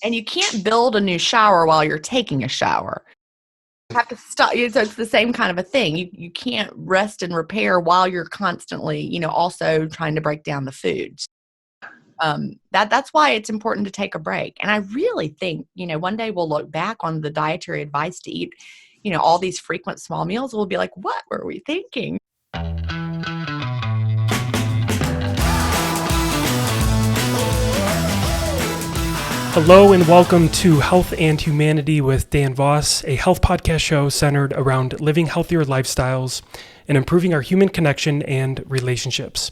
And you can't build a new shower while you're taking a shower. You have to stop. So it's the same kind of a thing. You can't rest and repair while you're constantly, also trying to break down the food. That's why it's important to take a break. And I really think, one day we'll look back on the dietary advice to eat, all these frequent small meals. We'll be like, what were we thinking? Hello and welcome to Health and Humanity with Dan Voss, a health podcast show centered around living healthier lifestyles and improving our human connection and relationships.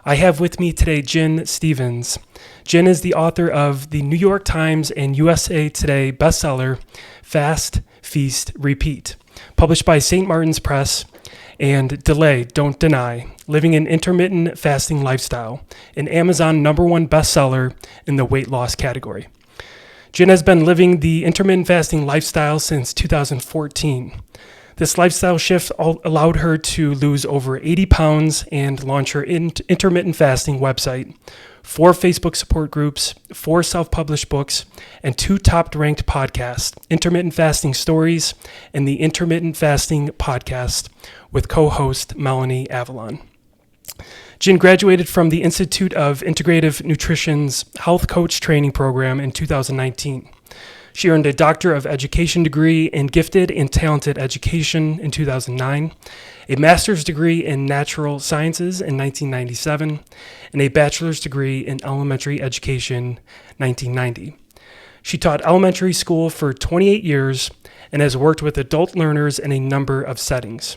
I have with me today Jen Stevens. Jen is the author of the New York Times and USA Today bestseller, Fast, Feast, Repeat, published by St. Martin's Press, and Delay, Don't Deny, Living an Intermittent Fasting Lifestyle, an Amazon #1 bestseller in the weight loss category. Jen has been living the intermittent fasting lifestyle since 2014. This lifestyle shift allowed her to lose over 80 pounds and launch her intermittent fasting website, 4 Facebook support groups, 4 self-published books, and 2 top-ranked podcasts, Intermittent Fasting Stories and the Intermittent Fasting Podcast with co-host Melanie Avalon. Jen graduated from the Institute of Integrative Nutrition's Health Coach Training Program in 2019. She earned a Doctor of Education degree in Gifted and Talented Education in 2009, a Master's degree in Natural Sciences in 1997, and a Bachelor's degree in Elementary Education 1990. She taught elementary school for 28 years and has worked with adult learners in a number of settings.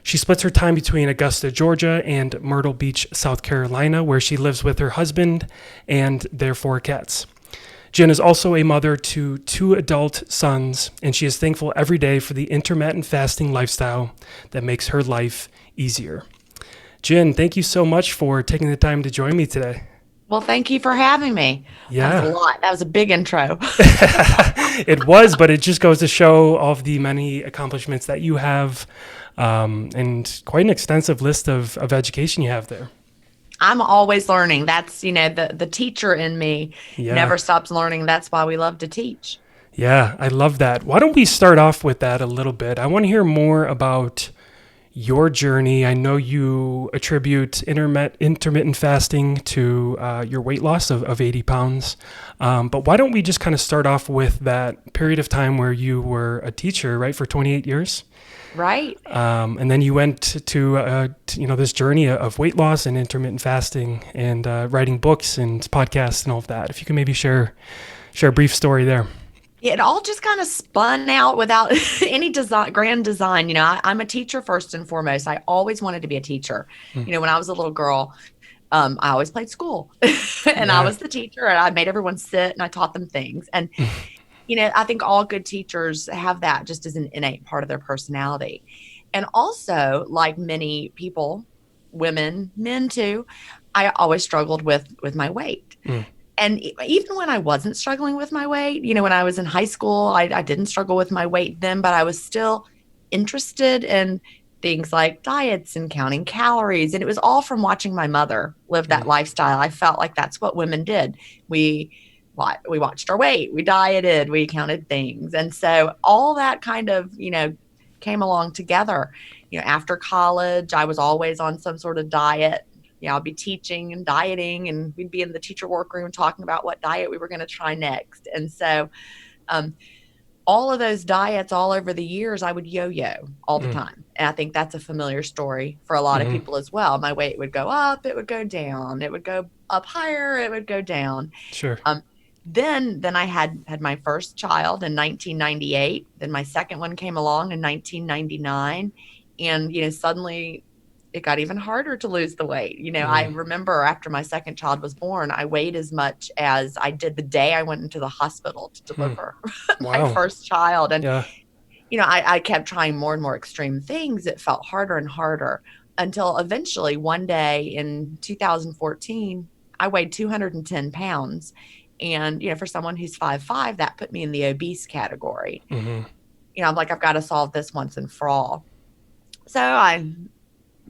She splits her time between Augusta, Georgia, and Myrtle Beach, South Carolina, where she lives with her husband and their 4 cats. Jen is also a mother to 2 adult sons, and she is thankful every day for the intermittent fasting lifestyle that makes her life easier. Jen, thank you so much for taking the time to join me today. Well, thank you for having me. Yeah. That was a lot. That was a big intro. It was, but it just goes to show all of the many accomplishments that you have, and quite an extensive list of education you have there. I'm always learning. That's, the teacher in me never stops learning. That's why we love to teach. Yeah, I love that. Why don't we start off with that a little bit? I want to hear more about your journey. I know you attribute intermittent fasting to your weight loss of 80 pounds. But why don't we just kind of start off with that period of time where you were a teacher, right, for 28 years? Right. And then you went to this journey of weight loss and intermittent fasting and writing books and podcasts and all of that. If you can maybe share a brief story there. It all just kind of spun out without any grand design. I'm a teacher first and foremost. I always wanted to be a teacher. When I was a little girl, I always played school and I was the teacher and I made everyone sit and I taught them things. And, I think all good teachers have that just as an innate part of their personality. And also, like many people, women, men too, I always struggled with my weight. And even when I wasn't struggling with my weight, when I was in high school, I didn't struggle with my weight then, but I was still interested in things like diets and counting calories. And it was all from watching my mother live that lifestyle. I felt like that's what women did. We watched our weight, we dieted, we counted things. And so all that kind of, came along together. After college, I was always on some sort of diet. I'll be teaching and dieting, and we'd be in the teacher workroom talking about what diet we were going to try next. And so all of those diets all over the years, I would yo-yo all the time. And I think that's a familiar story for a lot of people as well. My weight would go up, it would go down, it would go up higher, it would go down. Sure. Then I had my first child in 1998. Then my second one came along in 1999. And, suddenly it got even harder to lose the weight. I remember after my second child was born, I weighed as much as I did the day I went into the hospital to deliver my first child. And, I kept trying more and more extreme things. It felt harder and harder until eventually one day in 2014, I weighed 210 pounds. And, for someone who's 5'5", that put me in the obese category. I'm like, I've got to solve this once and for all. So I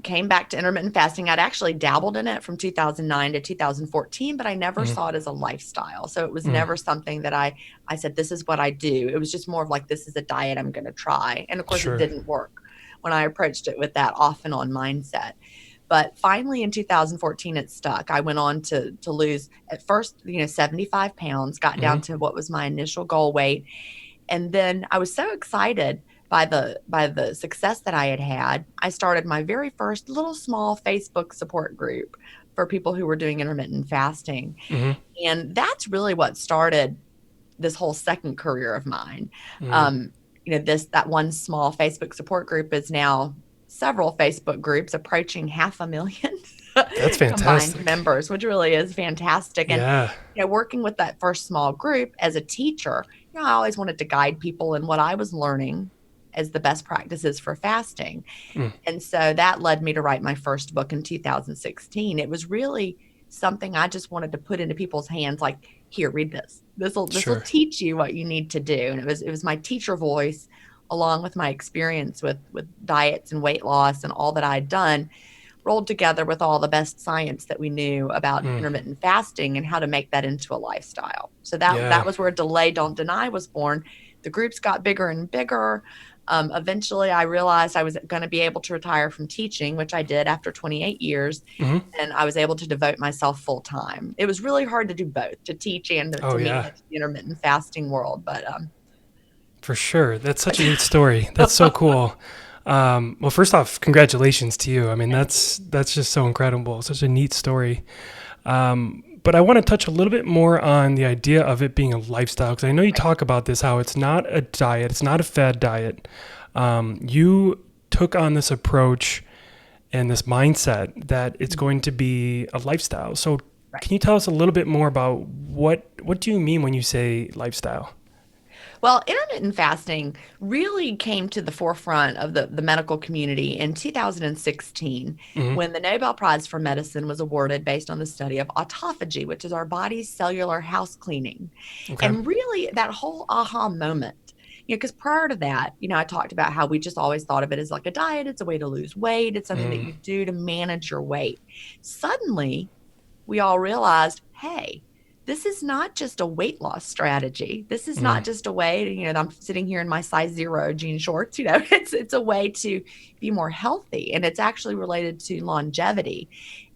came back to intermittent fasting. I'd actually dabbled in it from 2009 to 2014, but I never saw it as a lifestyle. So it was never something that I said, this is what I do. It was just more of like, this is a diet I'm going to try. And of course it Sure. didn't work when I approached it with that off and on mindset. But finally in 2014, it stuck. I went on to lose at first, 75 pounds, got down to what was my initial goal weight. And then I was so excited by the success that I had. I started my very first little small Facebook support group for people who were doing intermittent fasting. And that's really what started this whole second career of mine. That one small Facebook support group is now several Facebook groups approaching 500,000 That's fantastic. combined members, which really is fantastic. And working with that first small group as a teacher, I always wanted to guide people in what I was learning as the best practices for fasting. And so that led me to write my first book in 2016. It was really something I just wanted to put into people's hands, like, here, read this. This will teach you what you need to do. And it was my teacher voice, along with my experience with diets and weight loss and all that I'd done, rolled together with all the best science that we knew about intermittent fasting and how to make that into a lifestyle. So that was where Delay, Don't Deny was born. The groups got bigger and bigger. Eventually, I realized I was going to be able to retire from teaching, which I did after 28 years, and I was able to devote myself full time. It was really hard to do both, to teach and to manage the intermittent fasting world. But for sure, that's such a neat story. That's so cool. Well, first off, congratulations to you. I mean, that's just so incredible. Such a neat story. But I want to touch a little bit more on the idea of it being a lifestyle, because I know you talk about this, how it's not a diet, it's not a fad diet. You took on this approach and this mindset that it's going to be a lifestyle. So can you tell us a little bit more about what do you mean when you say lifestyle? Well, intermittent fasting really came to the forefront of the medical community in 2016 when the Nobel Prize for Medicine was awarded based on the study of autophagy, which is our body's cellular house cleaning. And really that whole aha moment, because prior to that, I talked about how we just always thought of it as like a diet. It's a way to lose weight. It's something that you do to manage your weight. Suddenly, we all realized, hey, this is not just a weight loss strategy. This is not just a way to, I'm sitting here in my size 0 jean shorts, it's a way to be more healthy, and it's actually related to longevity.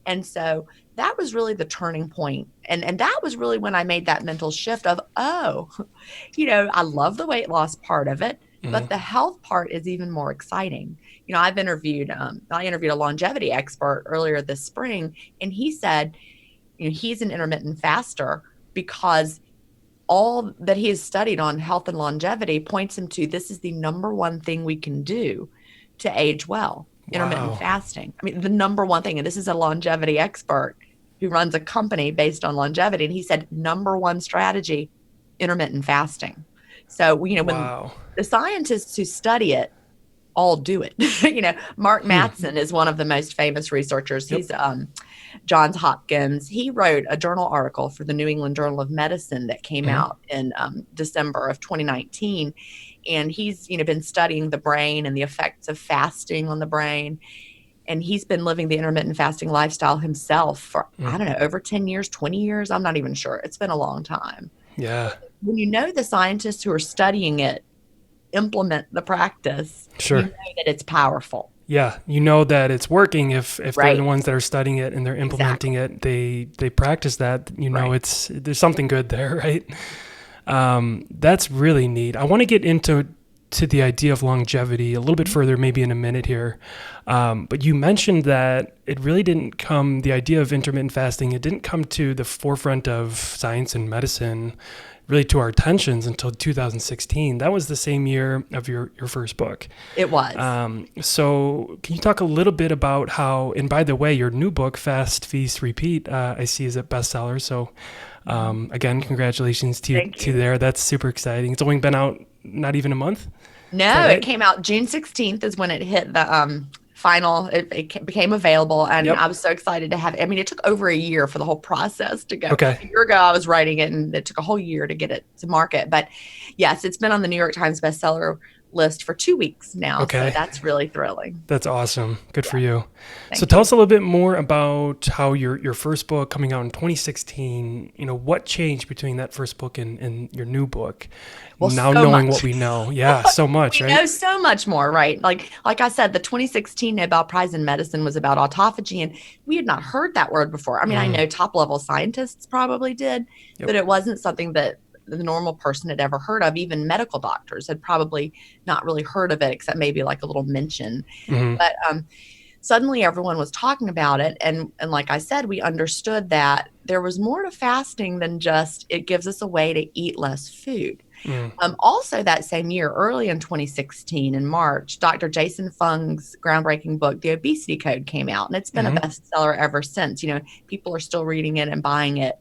And so that was really the turning point. And that was really when I made that mental shift of, I love the weight loss part of it, but the health part is even more exciting. I interviewed a longevity expert earlier this spring, and he said, he's an intermittent faster because all that he has studied on health and longevity points him to this is the number one thing we can do to age well, intermittent fasting. I mean, the number one thing, and this is a longevity expert who runs a company based on longevity, and he said number one strategy, intermittent fasting. So, when the scientists who study it all do it. Mark Mattson is one of the most famous researchers. He's Johns Hopkins. He wrote a journal article for the New England Journal of Medicine that came out in December of 2019. And he's, been studying the brain and the effects of fasting on the brain. And he's been living the intermittent fasting lifestyle himself for, I don't know, over 10 years, 20 years. I'm not even sure. It's been a long time. Yeah. When the scientists who are studying it implement the practice, you know that it's powerful. Yeah, that it's working if they're the ones that are studying it and they're implementing it, they practice that, it's there's something good there, right? That's really neat. I want to get into the idea of longevity a little bit further, maybe in a minute here. But you mentioned that it really didn't come, the idea of intermittent fasting, it didn't come to the forefront of science and medicine, really to our attentions until 2016. That was the same year of your first book. It was. So can you talk a little bit about how, and by the way, your new book, Fast, Feast, Repeat, I see is a bestseller. So again, congratulations to you there. That's super exciting. It's only been out not even a month? No, it came out June 16th is when it hit the final, it became available, and I was so excited to have it. I mean, it took over a year for the whole process to go. A year ago, I was writing it, and it took a whole year to get it to market. But yes, it's been on the New York Times bestseller list for 2 weeks now. So Okay. that's really thrilling. That's awesome. Good for you. So Thank tell you. us a little bit more about how your first book coming out in 2016, what changed between that first book and your new book? Well, Now so knowing what much. we know. Yeah, so much, We right? know so much more, right? Like I said, the 2016 Nobel Prize in Medicine was about autophagy, and we had not heard that word before. I mean, I Mm, know top level scientists probably did, yep. but it wasn't something that the normal person had ever heard of. Even medical doctors had probably not really heard of it, except maybe like a little mention. Hmm. But suddenly everyone was talking about it, and like I said, we understood that there was more to fasting than just it gives us a way to eat less food. Mm, Also, that same year, early in 2016, in March, Dr. Jason Fung's groundbreaking book, The Obesity Code, came out, and it's been a hmm. bestseller ever since. People are still reading it and buying it.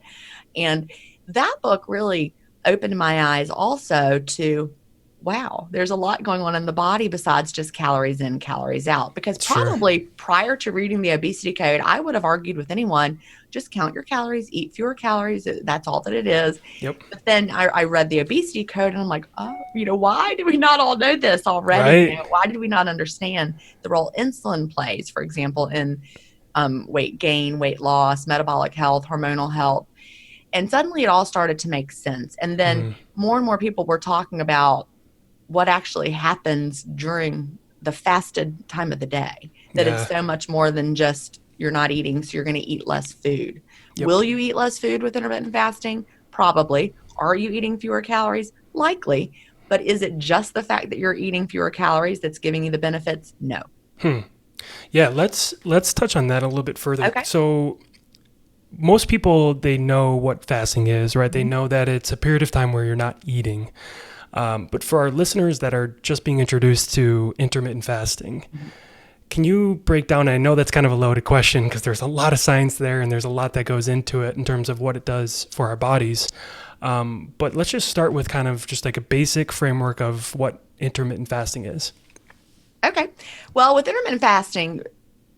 And that book really opened my eyes also to, wow, there's a lot going on in the body besides just calories in, calories out. Because Sure. probably prior to reading the obesity code, I would have argued with anyone, just count your calories, eat fewer calories. That's all that it is. Yep. But then I read the obesity code and I'm like, oh, why do we not all know this already? Right. Why did we not understand the role insulin plays, for example, in weight gain, weight loss, metabolic health, hormonal health? And suddenly it all started to make sense. And then Mm, more and more people were talking about what actually happens during the fasted time of the day, that it's yeah. so much more than just you're not eating, so you're going to eat less food. Yep. Will you eat less food with intermittent fasting? Probably. Are you eating fewer calories? Likely. But is it just the fact that you're eating fewer calories that's giving you the benefits? No. Hmm. Yeah, let's touch on that a little bit further. Okay. So most people, they know what fasting is, right? They Mhm. know that it's a period of time where you're not eating. But for our listeners that are just being introduced to intermittent fasting, Mhm. can you break down? I know that's kind of a loaded question because there's a lot of science there and there's a lot that goes into it in terms of what it does for our bodies. But let's just start with kind of just like a basic framework of what intermittent fasting is. Okay. Well, with intermittent fasting,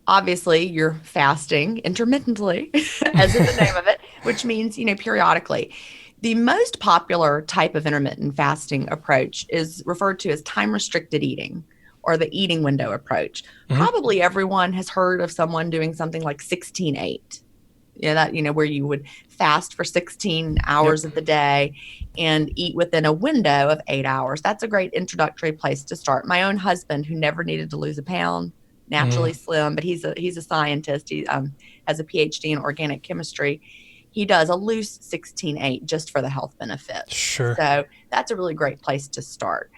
obviously you're fasting intermittently, as in the name of it, which means, periodically. The most popular type of intermittent fasting approach is referred to as time restricted eating or the eating window approach. Hmm. Probably everyone has heard of someone doing something like 16/8. Yeah, that, where you would fast for 16 hours Yep. of the day and eat within a window of 8 hours. That's a great introductory place to start. My own husband, who never needed to lose a pound, Hmm. naturally slim, but he's a scientist. He has a PhD in organic chemistry. He does a loose 16/8 just for the health benefits. Sure. So that's a really great place to start.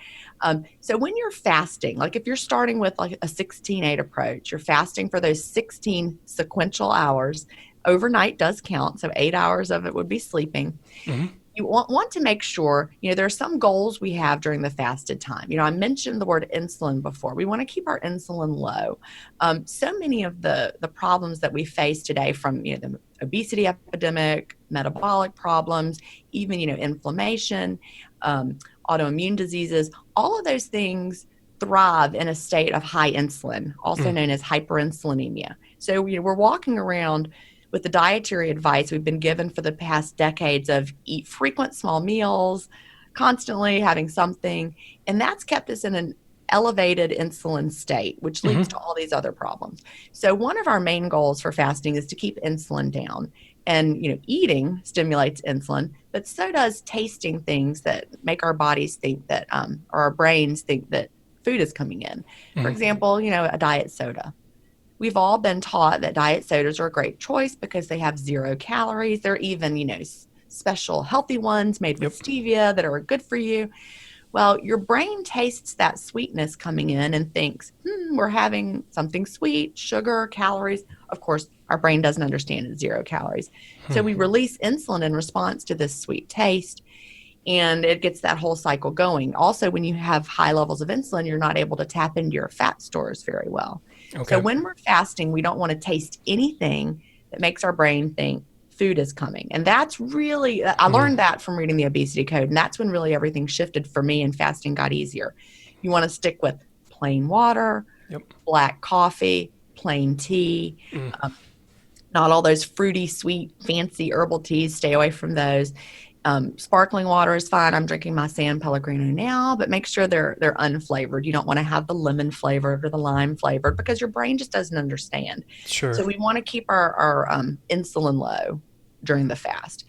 So when you're fasting, like if you're starting with like a 16/8 approach, you're fasting for those 16 sequential hours. Overnight does count, so 8 hours of it would be sleeping. Hmm. You want to make sure, there are some goals we have during the fasted time. I mentioned the word insulin before. We want to keep our insulin low. So many of the problems that we face today, from the obesity epidemic, metabolic problems, even inflammation, autoimmune diseases, all of those things thrive in a state of high insulin, also Mm. known as hyperinsulinemia. So we're walking around with the dietary advice we've been given for the past decades of eat frequent small meals, constantly having something, and that's kept us in an elevated insulin state, which leads Hmm. to all these other problems. So one of our main goals for fasting is to keep insulin down. And eating stimulates insulin, but so does tasting things that make our bodies think that, or our brains think that food is coming in. For Hmm. example, a diet soda. We've all been taught that diet sodas are a great choice because they have 0 calories. There are even, special healthy ones made with Yep. stevia that are good for you. Well, your brain tastes that sweetness coming in and thinks, we're having something sweet, sugar, calories. Of course, our brain doesn't understand it's 0 calories. So we release insulin in response to this sweet taste, and it gets that whole cycle going. Also, when you have high levels of insulin, you're not able to tap into your fat stores very well. So Okay. when we're fasting, we don't want to taste anything that makes our brain think food is coming. And that's really, I Mm. learned that from reading the obesity code. And that's when really everything shifted for me and fasting got easier. You want to stick with plain water, Yep. black coffee, plain tea, Mm. not all those fruity, sweet, fancy herbal teas. Stay away from those. Sparkling water is fine. I'm drinking my San Pellegrino now, but make sure they're unflavored. You don't want to have the lemon flavored or the lime flavored because your brain just doesn't understand. Sure. So we want to keep our insulin low during the fast,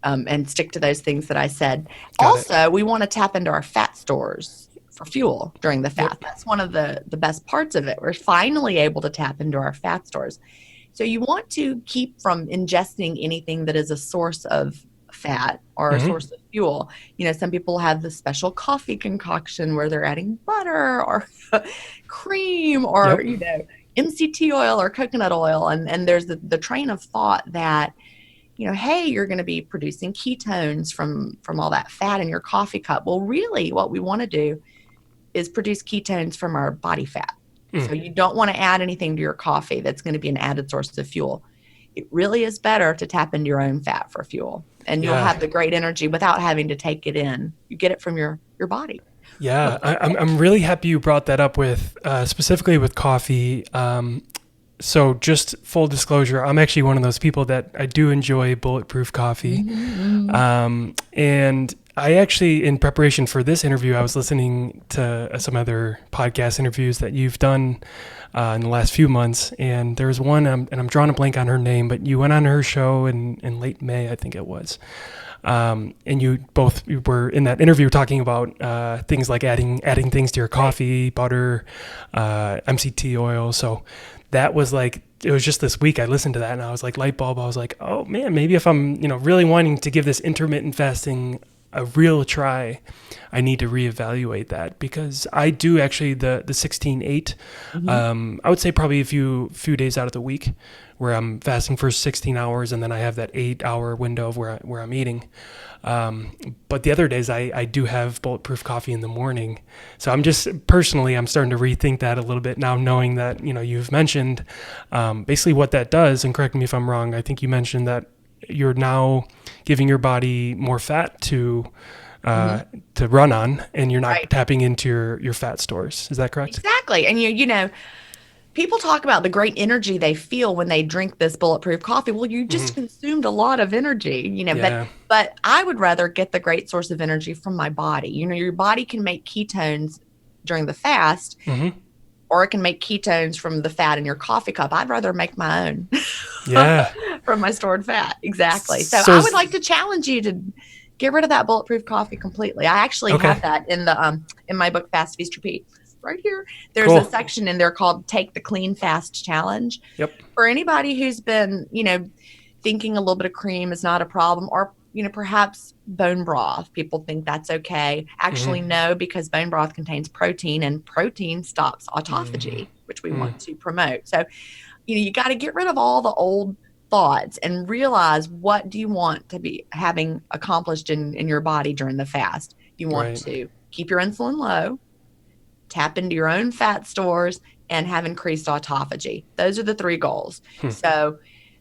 and stick to those things that I said. Got it. Also, we want to tap into our fat stores for fuel during the fast. Yep. That's one of the best parts of it. We're finally able to tap into our fat stores. So you want to keep from ingesting anything that is a source of fat or a source of fuel. Some people have the special coffee concoction where they're adding butter or cream or, MCT oil or coconut oil. And there's the train of thought that, hey, you're going to be producing ketones from all that fat in your coffee cup. Well, really what we want to do is produce ketones from our body fat. So you don't want to add anything to your coffee that's going to be an added source of fuel. It really is better to tap into your own fat for fuel, and you'll have the great energy without having to take it in. You get it from your body. Yeah, I'm really happy you brought that up with specifically with coffee. So just full disclosure, I'm actually one of those people that I do enjoy bulletproof coffee. And I actually, in preparation for this interview, I was listening to some other podcast interviews that you've done in the last few months. And there's one, and I'm drawing a blank on her name, but you went on her show in late May, I think it was. And you were in that interview talking about things like adding things to your coffee, butter, MCT oil. So that was like, it was just this week I listened to that and I was like, light bulb. I was like, oh man, maybe if I'm, really wanting to give this intermittent fasting a real try, I need to reevaluate that, because I do actually the 16-8. I would say probably a few days out of the week where I'm fasting for 16 hours and then I have that 8-hour window of where I'm eating. But the other days I do have bulletproof coffee in the morning. So I'm starting to rethink that a little bit now, knowing that, you've mentioned basically what that does, and correct me if I'm wrong. I think you mentioned that you're now giving your body more fat to run on, and you're not tapping into your fat stores. Is that correct? Exactly. And people talk about the great energy they feel when they drink this bulletproof coffee. Well, you just consumed a lot of energy, but I would rather get the great source of energy from my body. Your body can make ketones during the fast, or it can make ketones from the fat in your coffee cup. I'd rather make my own from my stored fat. Exactly. So I would like to challenge you to get rid of that bulletproof coffee completely. I actually have that in my book, Fast, Feast, Repeat. Right here. There's a section in there called Take the Clean Fast Challenge. Yep. For anybody who's been, thinking a little bit of cream is not a problem, or, perhaps bone broth. People think that's okay. Actually, no, because bone broth contains protein, and protein stops autophagy, which we want to promote. So, you got to get rid of all the old thoughts and realize, what do you want to be having accomplished in your body during the fast? You want to keep your insulin low, tap into your own fat stores, and have increased autophagy. Those are the 3 goals. So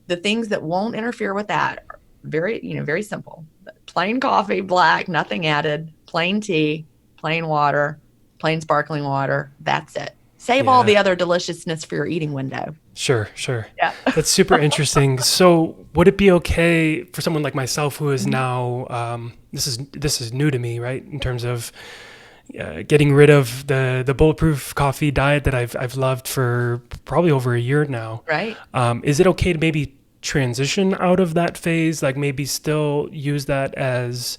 the things that won't interfere with that are very simple. Plain coffee, black, nothing added, plain tea, plain water, plain sparkling water. That's it. Save all the other deliciousness for your eating window. Sure. Yeah. That's super interesting. So would it be okay for someone like myself who is now, this is new to me, right? In terms of getting rid of the bulletproof coffee diet that I've loved for probably over a year now. Right. Is it okay to maybe transition out of that phase? Like maybe still use that as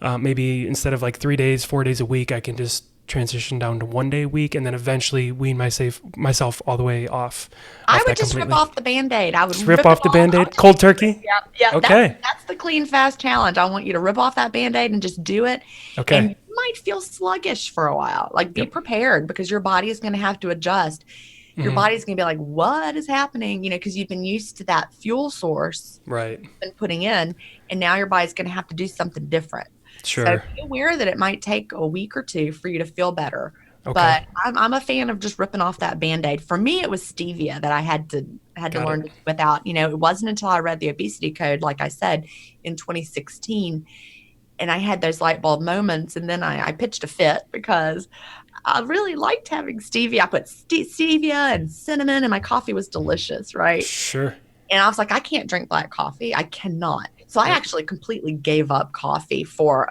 maybe instead of like 3 days, 4 days a week, I can just transition down to 1 day a week and then eventually wean myself all the way off. I would just rip off the Band-Aid. I would just rip off the Band-Aid, cold turkey. Yeah. Okay. That's the clean fast challenge. I want you to rip off that Band-Aid and just do it. Okay. And you might feel sluggish for a while. Like, be prepared, because your body is going to have to adjust. Your body's going to be like, what is happening? Because you've been used to that fuel source and putting in, and now your body's going to have to do something different. Sure. So be aware that it might take a week or 2 for you to feel better. Okay. But I'm a fan of just ripping off that Band-Aid. For me, it was stevia that I had to learn to do without. It wasn't until I read the obesity code, like I said, in 2016, and I had those light bulb moments, and then I pitched a fit because I really liked having stevia. I put stevia and cinnamon, and my coffee was delicious, right? Sure. And I was like, I can't drink black coffee. I cannot. So I actually completely gave up coffee for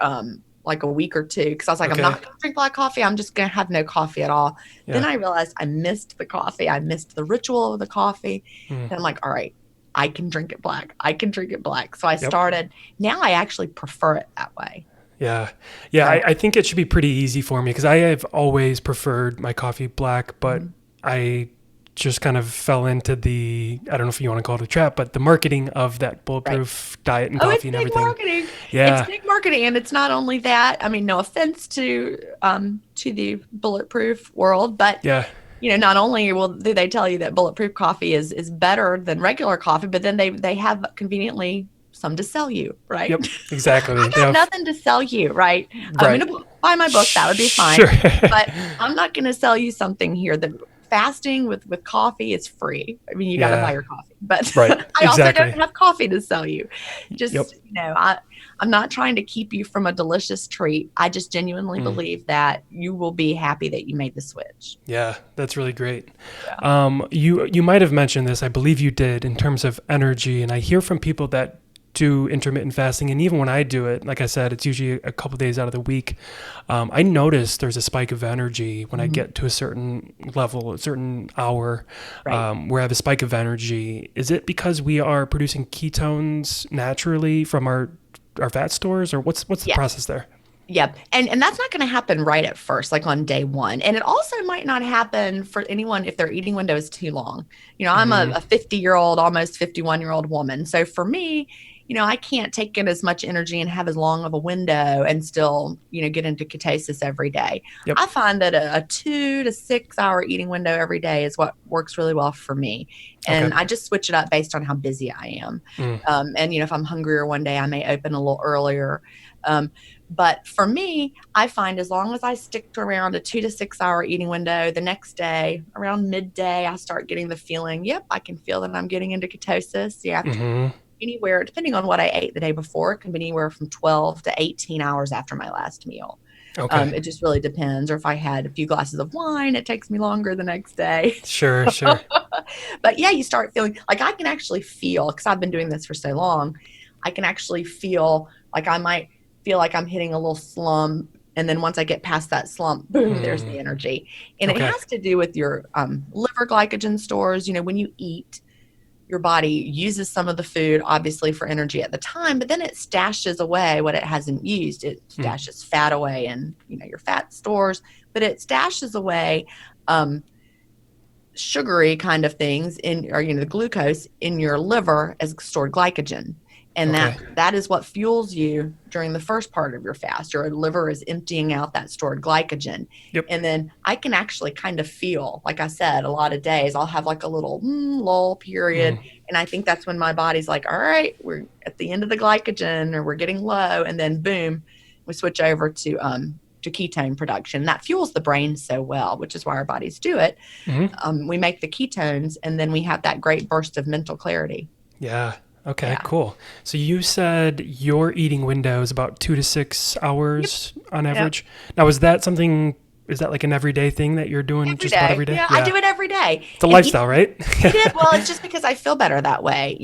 like a week or two because I was like, I'm not going to drink black coffee. I'm just going to have no coffee at all. Then I realized I missed the coffee. I missed the ritual of the coffee. And I'm like, all right, I can drink it black. I can drink it black. So I started. Now I actually prefer it that way. Yeah. I think it should be pretty easy for me because I have always preferred my coffee black, but I just kind of fell into I don't know if you want to call it a trap, but the marketing of that bulletproof diet and coffee and everything. Marketing. Yeah. It's big marketing. And it's not only that, I mean, no offense to the bulletproof world, but not only do they tell you that bulletproof coffee is better than regular coffee, but then they have conveniently some to sell you, right? Yep, exactly. I got nothing to sell you, right? I'm going to buy my book. That would be fine. Sure. But I'm not going to sell you something here that fasting with coffee is free. I mean, you got to buy your coffee, but I also don't have coffee to sell you. Just, I'm not trying to keep you from a delicious treat. I just genuinely believe that you will be happy that you made the switch. Yeah, that's really great. Yeah. You might have mentioned this, I believe you did, in terms of energy. And I hear from people that do intermittent fasting, and even when I do it, like I said, it's usually a couple days out of the week. I notice there's a spike of energy when I get to a certain level, a certain hour, where I have a spike of energy. Is it because we are producing ketones naturally from our fat stores, or what's the process there? Yep. And that's not going to happen right at first, like on day one. And it also might not happen for anyone if their eating window is too long. I'm a 50-year-old, almost 51-year-old woman. So for me, I can't take in as much energy and have as long of a window and still, get into ketosis every day. Yep. I find that a 2 to 6 hour eating window every day is what works really well for me. And I just switch it up based on how busy I am. And, if I'm hungrier one day, I may open a little earlier. But for me, I find as long as I stick to around a 2 to 6 hour eating window, the next day around midday, I start getting the feeling, I can feel that I'm getting into ketosis. Anywhere, depending on what I ate the day before, it can be anywhere from 12 to 18 hours after my last meal. It just really depends. Or if I had a few glasses of wine, it takes me longer the next day. Sure. But you start feeling like I can actually feel, because I've been doing this for so long, I can actually feel like I might feel like I'm hitting a little slump. And then once I get past that slump, boom, there's the energy. And it has to do with your liver glycogen stores. When you eat, your body uses some of the food, obviously, for energy at the time, but then it stashes away what it hasn't used. It stashes fat away in, your fat stores, but it stashes away sugary kind of things the glucose in your liver as stored glycogen. And that is what fuels you during the first part of your fast. Your liver is emptying out that stored glycogen. Yep. And then I can actually kind of feel, like I said, a lot of days I'll have like a little lull period. And I think that's when my body's like, all right, we're at the end of the glycogen, or we're getting low. And then boom, we switch over to ketone production. That fuels the brain so well, which is why our bodies do it. We make the ketones, and then we have that great burst of mental clarity. Yeah. Okay, cool. So you said your eating window is about 2 to 6 hours on average. Now, is that like an everyday thing that you're doing about every day? Yeah, I do it every day. It's a lifestyle, right? Well, it's just because I feel better that way.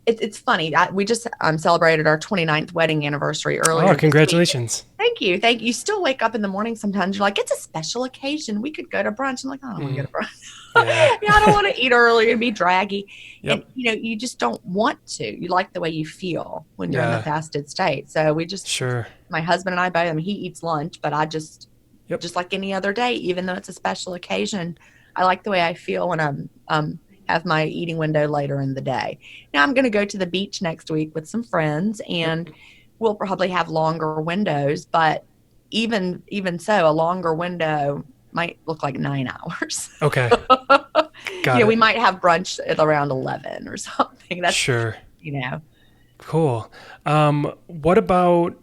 It's funny. We just celebrated our 29th wedding anniversary earlier. Oh, congratulations. Thank you. You still wake up in the morning sometimes. You're like, it's a special occasion. We could go to brunch. I'm like, I don't want to go to brunch. I don't want to eat early and be draggy. Yep. And, you just don't want to. You like the way you feel when you're in the fasted state. So we just, my husband and I both, he eats lunch, but I just like any other day, even though it's a special occasion, I like the way I feel when I'm have my eating window later in the day. Now I'm going to go to the beach next week with some friends, and we'll probably have longer windows, but even so, a longer window might look like 9 hours. Okay. Got it. We might have brunch at around 11 or something. That's Cool. What about,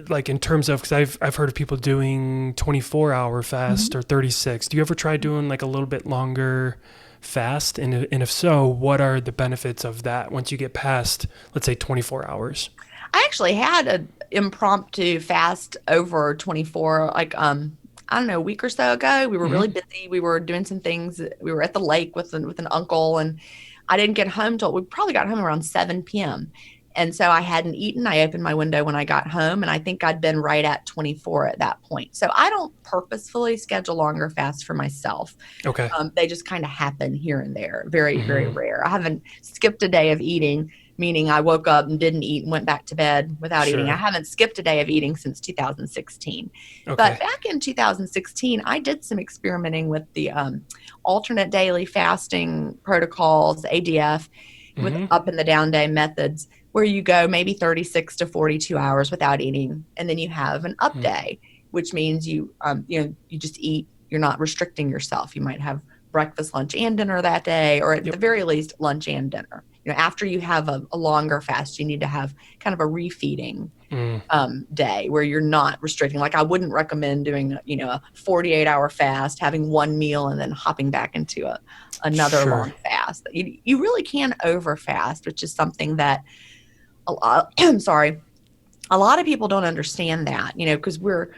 like, in terms of, because I've heard of people doing 24-hour fast or 36. Do you ever try doing like a little bit longer fast? And if so, what are the benefits of that once you get past, let's say, 24 hours? I actually had an impromptu fast over 24, a week or so ago. We were really busy. We were doing some things. We were at the lake with an uncle, and I didn't get home we probably got home around 7 p.m. And so I hadn't eaten. I opened my window when I got home, and I think I'd been right at 24 at that point. So I don't purposefully schedule longer fasts for myself. Okay. They just kind of happen here and there, very, very Mm-hmm. rare. I haven't skipped a day of eating, meaning I woke up and didn't eat and went back to bed without eating. I Sure. haven't skipped a day of eating since 2016. But Okay. back in 2016, I did some experimenting with the alternate daily fasting protocols, ADF, with Mm-hmm. up and the down day methods, where you go maybe 36 to 42 hours without eating, and then you have an up day, which means you just eat. You're not restricting yourself. You might have breakfast, lunch, and dinner that day, or at the very least, lunch and dinner. After you have a longer fast, you need to have kind of a refeeding day where you're not restricting. Like I wouldn't recommend doing, a 48-hour fast, having one meal and then hopping back into another Sure. long fast. You really can over fast, which is something that sorry, a lot of people don't understand that, because we're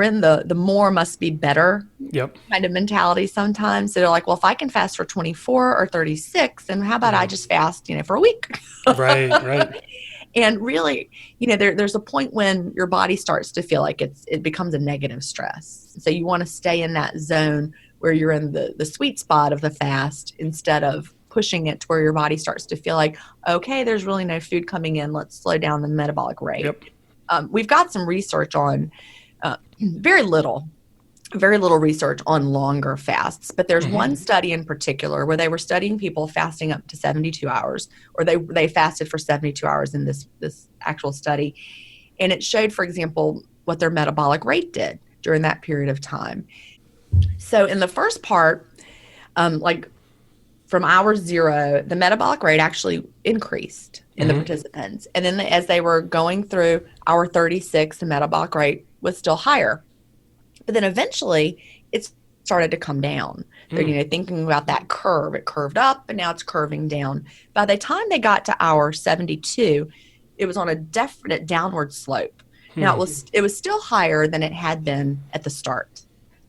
in the more must be better Yep. kind of mentality sometimes. So they're like, well, if I can fast for 24 or 36, then how about I just fast, for a week? Right. Right. And really, there's a point when your body starts to feel like it becomes a negative stress. So you want to stay in that zone where you're in the sweet spot of the fast instead of pushing it to where your body starts to feel like, okay, there's really no food coming in. Let's slow down the metabolic rate. Yep. We've got some research on very little research on longer fasts, but there's one study in particular where they were studying people fasting up to 72 hours, or they fasted for 72 hours in this actual study. And it showed, for example, what their metabolic rate did during that period of time. So in the first part, like from hour 0, the metabolic rate actually increased in the participants. And then as they were going through hour 36, the metabolic rate was still higher. But then eventually it started to come down. They're, thinking about that curve. It curved up and now it's curving down. By the time they got to hour 72, it was on a definite downward slope. Now it was still higher than it had been at the start,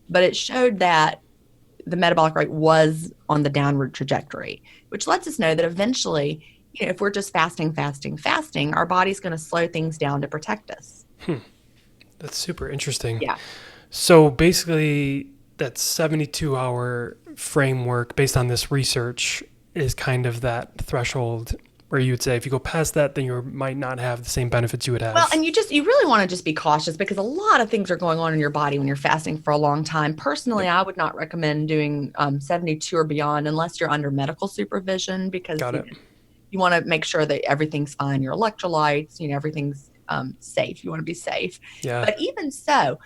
but it showed that the metabolic rate was on the downward trajectory, which lets us know that eventually, if we're just fasting, our body's going to slow things down to protect us. That's super interesting. Yeah. So basically, that 72-hour framework based on this research is kind of that threshold where you would say if you go past that, then you might not have the same benefits you would have. Well, and you really want to just be cautious because a lot of things are going on in your body when you're fasting for a long time. Personally, I would not recommend doing 72 or beyond unless you're under medical supervision, because you want to make sure that everything's fine, your electrolytes, everything's safe. You want to be safe. Yeah. But even so,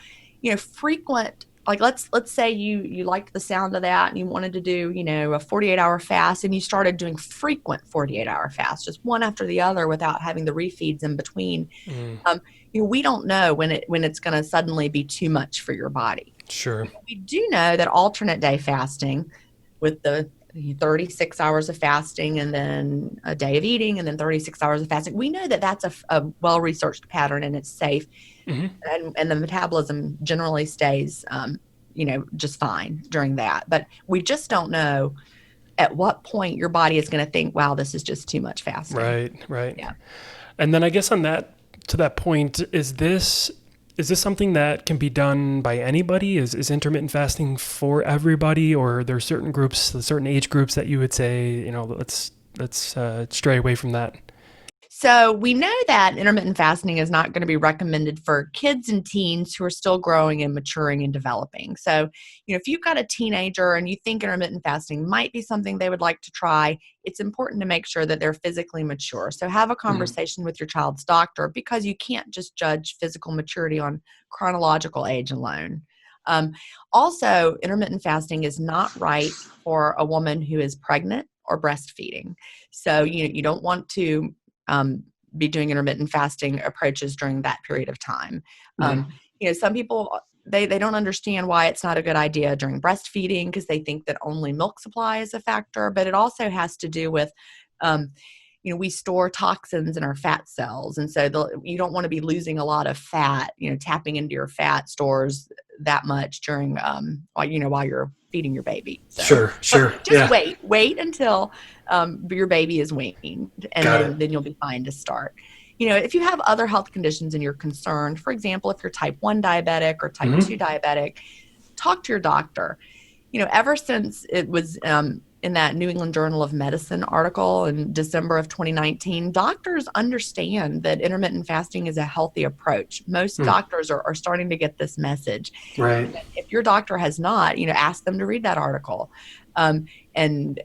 frequent, like let's say you liked the sound of that and you wanted to do, a 48-hour fast, and you started doing frequent 48-hour fasts, just one after the other without having the refeeds in between. We don't know when it's going to suddenly be too much for your body. Sure. We do know that alternate day fasting with the 36 hours of fasting and then a day of eating and then 36 hours of fasting, we know that that's a well-researched pattern and it's safe. And the metabolism generally stays, just fine during that. But we just don't know at what point your body is going to think, wow, this is just too much fasting. Right. Yeah. And then I guess to that point, is this something that can be done by anybody? Is intermittent fasting for everybody, or are there certain groups, certain age groups that you would say, let's stray away from that? So we know that intermittent fasting is not going to be recommended for kids and teens who are still growing and maturing and developing. So, if you've got a teenager and you think intermittent fasting might be something they would like to try, it's important to make sure that they're physically mature. So have a conversation with your child's doctor, because you can't just judge physical maturity on chronological age alone. Also, intermittent fasting is not right for a woman who is pregnant or breastfeeding. So, you don't want to be doing intermittent fasting approaches during that period of time. Some people, they don't understand why it's not a good idea during breastfeeding, because they think that only milk supply is a factor, but it also has to do with, we store toxins in our fat cells. And so you don't want to be losing a lot of fat, tapping into your fat stores that much during, while you're feeding your baby. So Sure. just Yeah. wait until your baby is weaned, and Got it. then you'll be fine to start. If you have other health conditions and you're concerned, for example, if you're type 1 diabetic or type 2 diabetic, talk to your doctor. Ever since it was in that New England Journal of Medicine article in December of 2019, doctors understand that intermittent fasting is a healthy approach. Most doctors are starting to get this message. Right. If your doctor has not, ask them to read that article and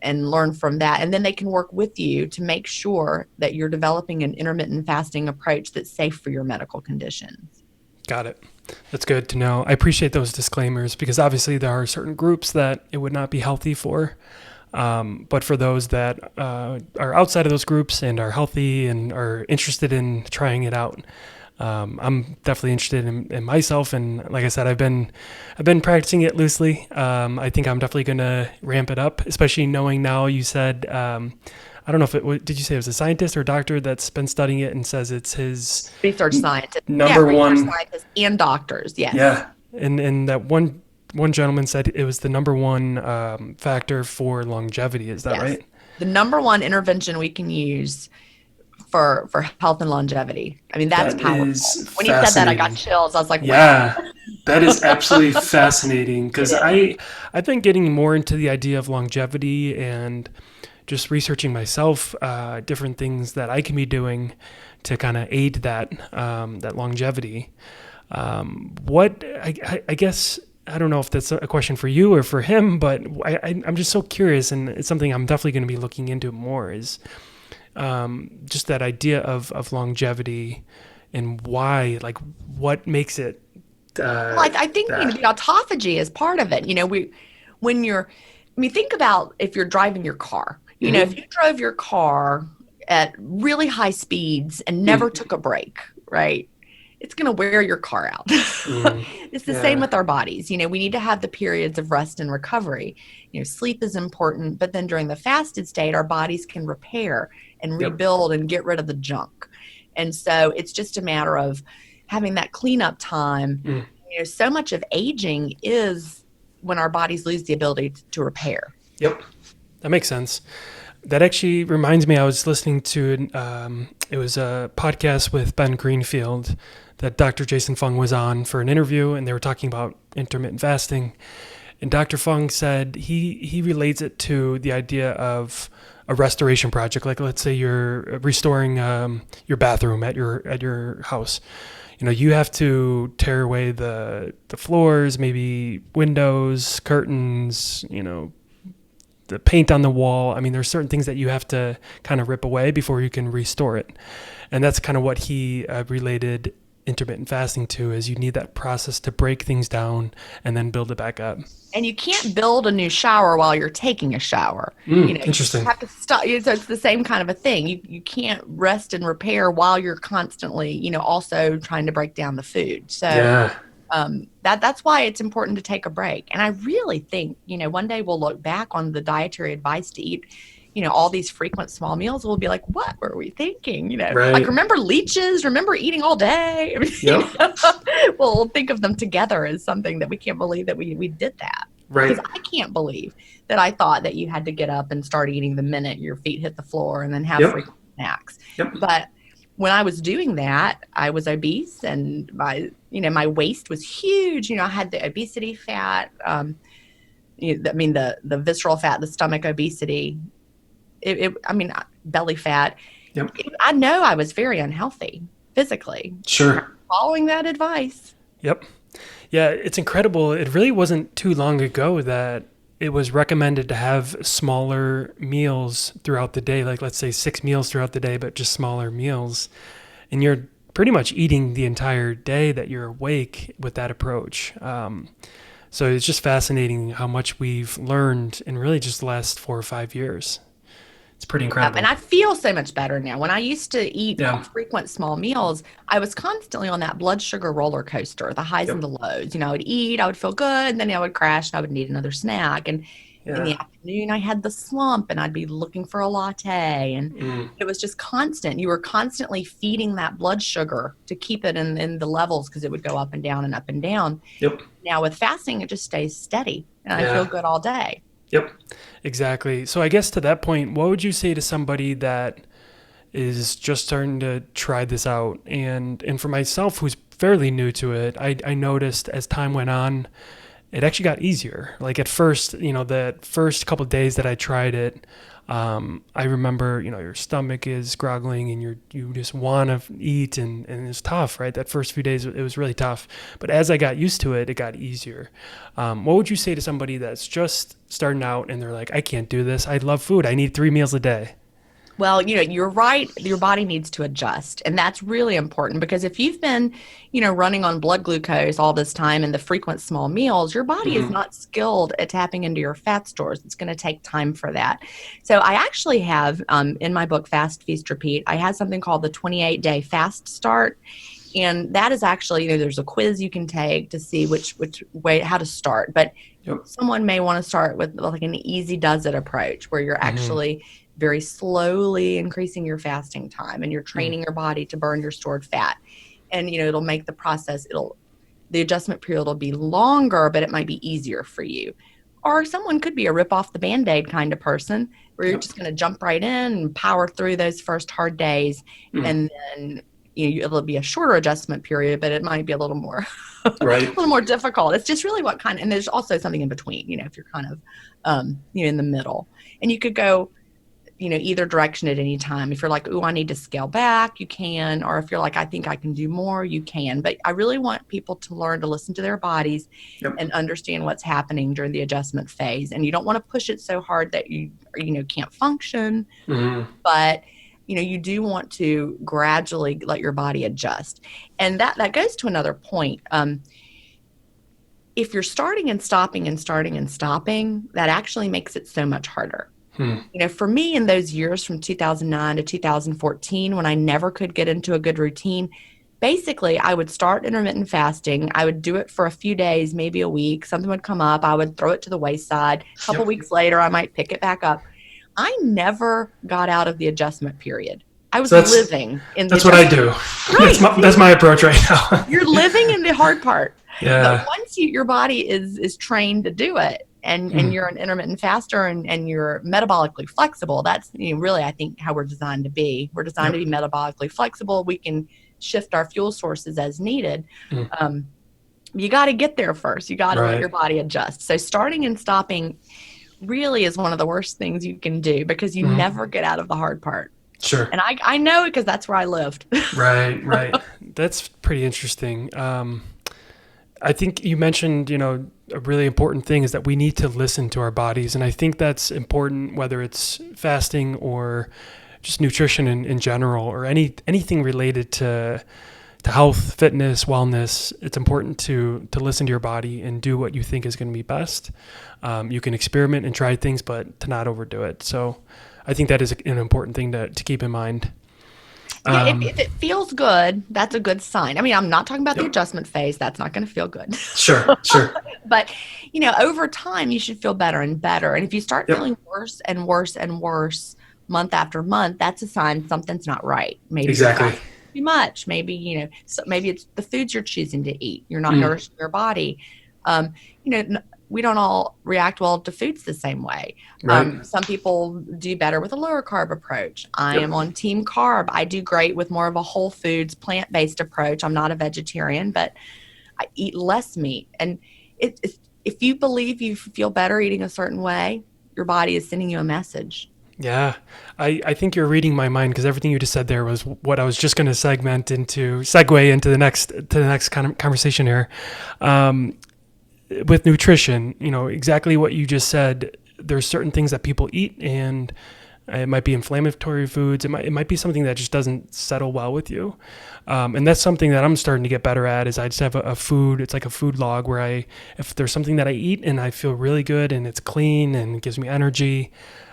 learn from that. And then they can work with you to make sure that you're developing an intermittent fasting approach that's safe for your medical conditions. Got it. That's good to know. I appreciate those disclaimers because obviously there are certain groups that it would not be healthy for. But for those that are outside of those groups and are healthy and are interested in trying it out, I'm definitely interested in myself. And like I said, I've been practicing it loosely. I think I'm definitely going to ramp it up, especially knowing now you said, I don't know if did you say it was a scientist or a doctor that's been studying it and says it's his research scientist, number one scientists and doctors. Yes. Yeah. And that one gentleman said it was the number one factor for longevity. Is that right? The number one intervention we can use for health and longevity. I mean, that's powerful. When you said that, I got chills. I was like, yeah, wow. That is absolutely fascinating because I've been getting more into the idea of longevity and just researching myself, different things that I can be doing to kind of aid that longevity. I guess, I don't know if that's a question for you or for him, but I'm just so curious, and it's something I'm definitely going to be looking into more, is just that idea of longevity and why, like what makes it. I think the autophagy is part of it. Think about if you're driving your car. If you drove your car at really high speeds and never took a break, right? It's going to wear your car out. It's the same with our bodies. We need to have the periods of rest and recovery. Sleep is important, but then during the fasted state, our bodies can repair and rebuild and get rid of the junk. And so it's just a matter of having that cleanup time. So much of aging is when our bodies lose the ability to repair. Yep. That makes sense. That actually reminds me, I was listening to, it was a podcast with Ben Greenfield that Dr. Jason Fung was on for an interview, and they were talking about intermittent fasting. And Dr. Fung said he relates it to the idea of a restoration project. Like, let's say you're restoring your bathroom at your house. You have to tear away the floors, maybe windows, curtains, the paint on the wall. I mean, there's certain things that you have to kind of rip away before you can restore it. And that's kind of what he related intermittent fasting to, is you need that process to break things down and then build it back up. And you can't build a new shower while you're taking a shower. Interesting. You have to stop. So it's the same kind of a thing. You can't rest and repair while you're constantly, also trying to break down the food. So that's why it's important to take a break. And I really think, one day we'll look back on the dietary advice to eat, all these frequent small meals. We'll be like, what were we thinking? Right. Like, remember leeches? Remember eating all day? We'll think of them together as something that we can't believe that we did that. Right. Because I can't believe that I thought that you had to get up and start eating the minute your feet hit the floor and then have frequent snacks. But when I was doing that, I was obese, and my waist was huge. I had the obesity fat, the visceral fat, the stomach obesity, belly fat. I know I was very unhealthy physically. Sure. Following that advice. Yep. Yeah, it's incredible. It really wasn't too long ago that it was recommended to have smaller meals throughout the day, like let's say 6 meals throughout the day, but just smaller meals. And you're pretty much eating the entire day that you're awake with that approach. So it's just fascinating how much we've learned in really just the last 4 or 5 years. It's pretty incredible. And I feel so much better now. When I used to eat frequent small meals, I was constantly on that blood sugar roller coaster, the highs and the lows. I would eat, I would feel good, and then I would crash and I would need another snack. And in the afternoon, afternoon I had the slump and I'd be looking for a latte. And it was just constant. You were constantly feeding that blood sugar to keep it in the levels because it would go up and down and up and down. Yep. Now with fasting, it just stays steady and I feel good all day. Yep. Exactly. So I guess to that point, what would you say to somebody that is just starting to try this out? And for myself, who's fairly new to it, I noticed as time went on, it actually got easier. Like at first, the first couple of days that I tried it, I remember, your stomach is groggling and you just want to eat and it's tough, right? That first few days, it was really tough. But as I got used to it, it got easier. What would you say to somebody that's just starting out and they're like, I can't do this. I love food. I need 3 meals a day. Well, you're right. Your body needs to adjust. And that's really important because if you've been, running on blood glucose all this time and the frequent small meals, your body is not skilled at tapping into your fat stores. It's going to take time for that. So I actually have in my book, Fast, Feast, Repeat, I had something called the 28-day fast start. And that is actually, there's a quiz you can take to see which way, how to start. But someone may want to start with like an easy does it approach where you're actually very slowly increasing your fasting time and you're training your body to burn your stored fat. And, it'll make the process, the adjustment period will be longer, but it might be easier for you. Or someone could be a rip off the Band-Aid kind of person where you're just going to jump right in and power through those first hard days. And then, it'll be a shorter adjustment period, but it might be a little more, Right. a little more difficult. It's just really and there's also something in between, if you're kind of, in the middle. And you could go, either direction at any time. If you're like, I need to scale back, you can. Or if you're like, I think I can do more, you can. But I really want people to learn to listen to their bodies and understand what's happening during the adjustment phase. And you don't want to push it so hard that you can't function. But, you do want to gradually let your body adjust. And that goes to another point. If you're starting and stopping and starting and stopping, that actually makes it so much harder. For me in those years from 2009 to 2014, when I never could get into a good routine, basically I would start intermittent fasting. I would do it for a few days, maybe a week. Something would come up. I would throw it to the wayside. A couple weeks later, I might pick it back up. I never got out of the adjustment period. I was living in the That's what I do. Right. That's my approach right now. You're living in the hard part. Yeah. But once your body is trained to do it, and you're an intermittent faster and you're metabolically flexible, that's really, I think, how we're designed to be. We're designed to be metabolically flexible. We can shift our fuel sources as needed. You got to get there first. You got to let your body adjust. So starting and stopping really is one of the worst things you can do because you never get out of the hard part. Sure. And I know it because that's where I lived. Right. That's pretty interesting. I think you mentioned, a really important thing is that we need to listen to our bodies. And I think that's important, whether it's fasting or just nutrition in general, or anything related to health, fitness, wellness. It's important to listen to your body and do what you think is going to be best. You can experiment and try things, but to not overdo it. So I think that is an important thing to keep in mind. Yeah, if it feels good, that's a good sign. I mean, I'm not talking about the adjustment phase. That's not going to feel good. Sure. But, over time, you should feel better and better. And if you start feeling worse and worse and worse month after month, that's a sign something's not right. Maybe exactly. Too much. Maybe, maybe it's the foods you're choosing to eat. You're not nourishing your body. We don't all react well to foods the same way. Right. Some people do better with a lower carb approach. I am on team carb. I do great with more of a whole foods, plant-based approach. I'm not a vegetarian, but I eat less meat. And if you believe you feel better eating a certain way, your body is sending you a message. Yeah, I think you're reading my mind because everything you just said there was what I was just going to segue into the next kind of conversation here. With nutrition, exactly what you just said. There's certain things that people eat, and it might be inflammatory foods. It might be something that just doesn't settle well with you, and that's something that I'm starting to get better at. Is I just have a food. It's like a food log where if there's something that I eat and I feel really good and it's clean and it gives me energy,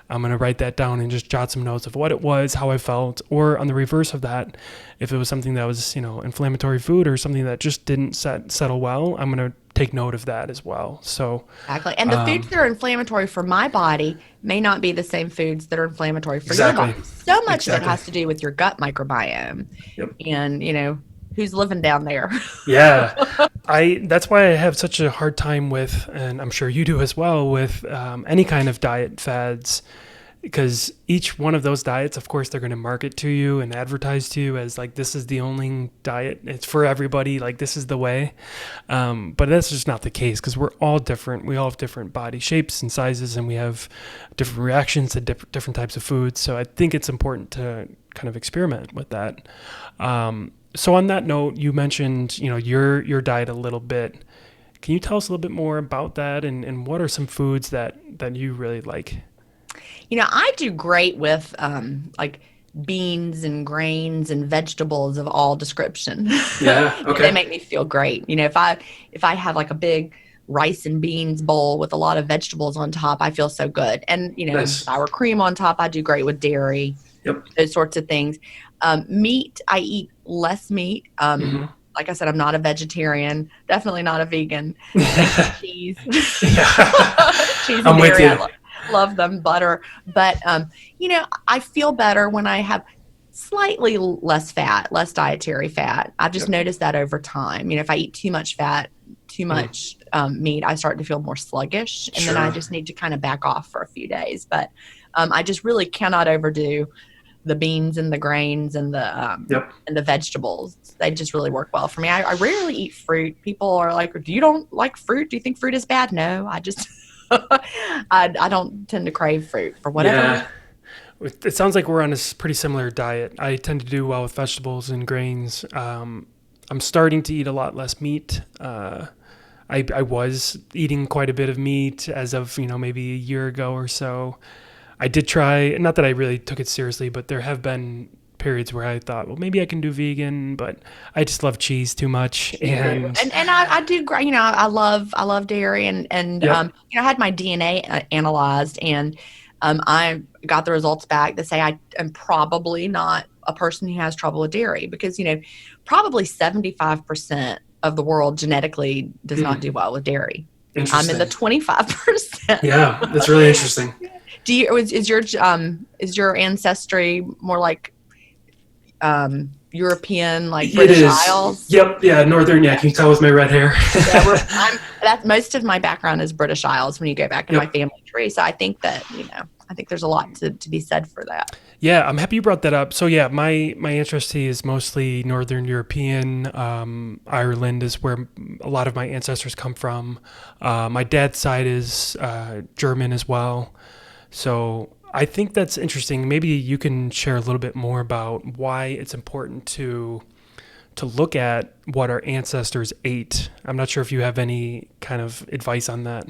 I'm going to write that down and just jot some notes of what it was, how I felt. Or on the reverse of that, if it was something that was, inflammatory food or something that just didn't settle well, I'm going to take note of that as well. So Exactly. And the foods that are inflammatory for my body may not be the same foods that are inflammatory for your exactly, body. So much of it exactly. has to do with your gut microbiome Yep. and, who's living down there. Yeah. That's why I have such a hard time with, and I'm sure you do as well, with any kind of diet fads, because each one of those diets, of course, they're going to market to you and advertise to you as like, this is the only diet. It's for everybody. Like, this is the way. But that's just not the case, because we're all different. We all have different body shapes and sizes, and we have different reactions to different types of foods. So I think it's important to kind of experiment with that. So on that note, you mentioned, your diet a little bit. Can you tell us a little bit more about that, and what are some foods that you really like? I do great with like beans and grains and vegetables of all description. Yeah. Okay. They make me feel great. If I have like a big rice and beans bowl with a lot of vegetables on top, I feel so good. And, Nice. sour cream on top, I do great with dairy, Yep. those sorts of things. Meat, I eat less meat. Like I said, I'm not a vegetarian, definitely not a vegan. Cheese. Cheese and I'm with dairy, you. I love them, butter. But, I feel better when I have slightly less fat, less dietary fat. I've just noticed that over time. If I eat too much fat, too much meat, I start to feel more sluggish. And then I just need to kind of back off for a few days. But I just really cannot overdo the beans and the grains and the vegetables. They just really work well for me. I rarely eat fruit. People are like, "You don't like fruit? Do you think fruit is bad?" No, I just I don't tend to crave fruit for whatever reason. It sounds like we're on a pretty similar diet. I tend to do well with vegetables and grains. I'm starting to eat a lot less meat. I was eating quite a bit of meat as of, maybe a year ago or so. I did try, not that I really took it seriously, but there have been periods where I thought, well, maybe I can do vegan, but I just love cheese too much. And I do, I love dairy and I had my DNA analyzed, and I got the results back that say I am probably not a person who has trouble with dairy, because, probably 75% of the world genetically does not do well with dairy. I'm in the 25%. Yeah, that's really interesting. Is your ancestry more like European, like British Isles? Yep. Yeah. Northern. Yeah. Can you tell with my red hair? Most of my background is British Isles when you go back in my family tree. So I think that, I think there's a lot to be said for that. Yeah. I'm happy you brought that up. So yeah, my ancestry is mostly Northern European. Ireland is where a lot of my ancestors come from. My dad's side is German as well. So I think that's interesting. Maybe you can share a little bit more about why it's important to look at what our ancestors ate. I'm not sure if you have any kind of advice on that.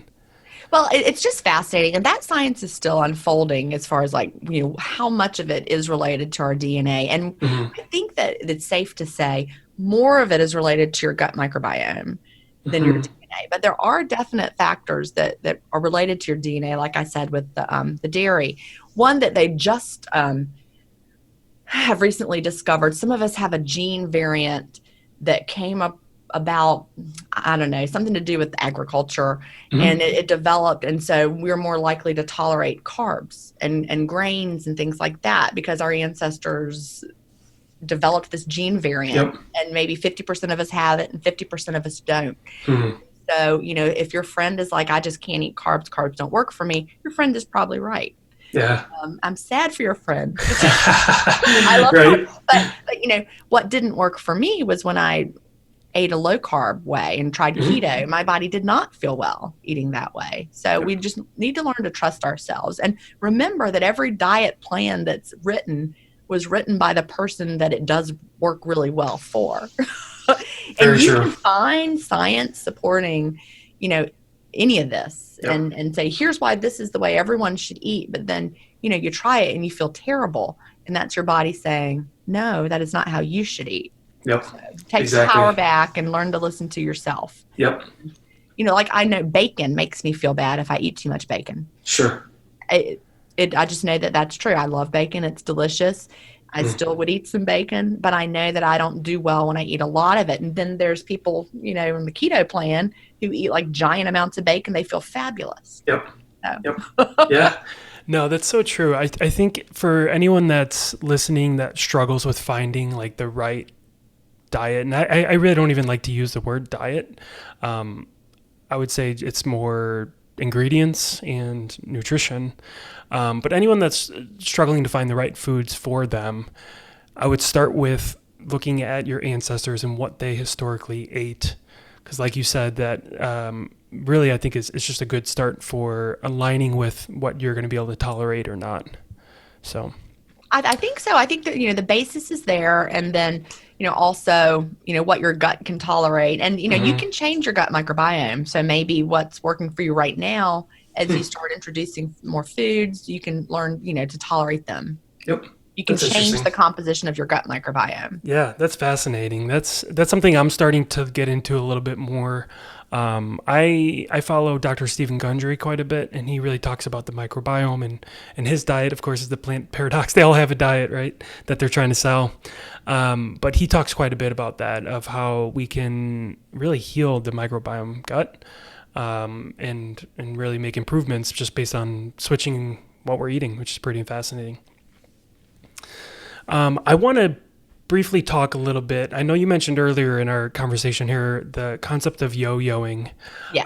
Well, it's just fascinating. And that science is still unfolding as far as like, how much of it is related to our DNA. And I think that it's safe to say more of it is related to your gut microbiome than your DNA. But there are definite factors that are related to your DNA, like I said, with the dairy. One that they just have recently discovered, some of us have a gene variant that came up about, I don't know, something to do with agriculture, and it developed. And so we're more likely to tolerate carbs and grains and things like that because our ancestors developed this gene variant, and maybe 50% of us have it and 50% of us don't. So, if your friend is like, I just can't eat carbs don't work for me, your friend is probably right. Yeah. I'm sad for your friend. I love carbs. But, what didn't work for me was when I ate a low carb way and tried keto. My body did not feel well eating that way. So we just need to learn to trust ourselves and remember that every diet plan that's written was written by the person that it does work really well for. And you can find science supporting, any of this and say, here's why this is the way everyone should eat. But then, you try it and you feel terrible. And that's your body saying, no, that is not how you should eat. Yep. So take the power back and learn to listen to yourself. Yep. Like I know bacon makes me feel bad if I eat too much bacon. Sure. I just know that that's true. I love bacon. It's delicious. I still would eat some bacon, but I know that I don't do well when I eat a lot of it. And then there's people, in the keto plan who eat like giant amounts of bacon. They feel fabulous. Yep. So. Yep. Yeah. No, that's so true. I think for anyone that's listening that struggles with finding like the right diet, and I really don't even like to use the word diet. I would say it's more ingredients and nutrition. But anyone that's struggling to find the right foods for them, I would start with looking at your ancestors and what they historically ate. Because like you said, that really I think it's just a good start for aligning with what you're going to be able to tolerate or not. So I think so. I think that, the basis is there. And then, also, what your gut can tolerate. And, you can change your gut microbiome. So maybe what's working for you right now, as you start introducing more foods, you can learn, to tolerate them. Yep. You can change the composition of your gut microbiome. Yeah, that's fascinating. That's something I'm starting to get into a little bit more. I follow Dr. Stephen Gundry quite a bit, and he really talks about the microbiome and his diet, of course, is the plant paradox. They all have a diet, right, that they're trying to sell. But he talks quite a bit about that, of how we can really heal the microbiome gut and really make improvements just based on switching what we're eating, which is pretty fascinating. I want to briefly talk a little bit. I know you mentioned earlier in our conversation here the concept of yo-yoing. Yes.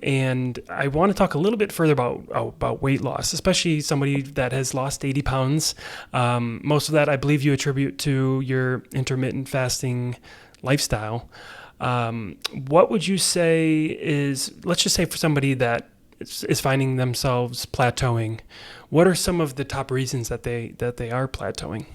And I want to talk a little bit further about weight loss, especially somebody that has lost 80 pounds. Most of that, I believe, you attribute to your intermittent fasting lifestyle. What would you say is, let's just say for somebody that is finding themselves plateauing, what are some of the top reasons that they are plateauing?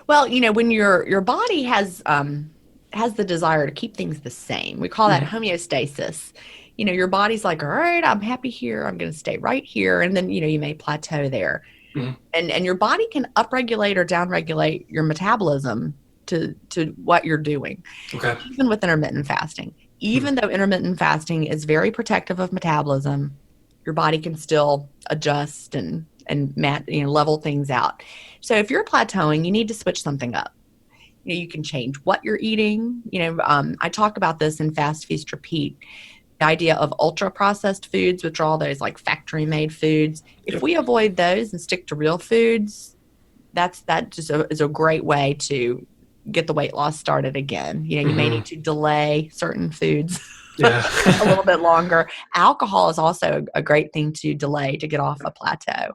Well, when your body has the desire to keep things the same, we call that homeostasis. Your body's like, all right, I'm happy here. I'm going to stay right here. And then, you may plateau there. And your body can upregulate or downregulate your metabolism to what you're doing. Okay. Even with intermittent fasting. Even though intermittent fasting is very protective of metabolism, your body can still adjust and level things out. So if you're plateauing, you need to switch something up. You can change what you're eating. I talk about this in Fast, Feast, Repeat. The idea of ultra processed foods, which are all those like factory made foods. If we avoid those and stick to real foods, that just is a great way to get the weight loss started again. You may need to delay certain foods a little bit longer. Alcohol is also a great thing to delay to get off a plateau.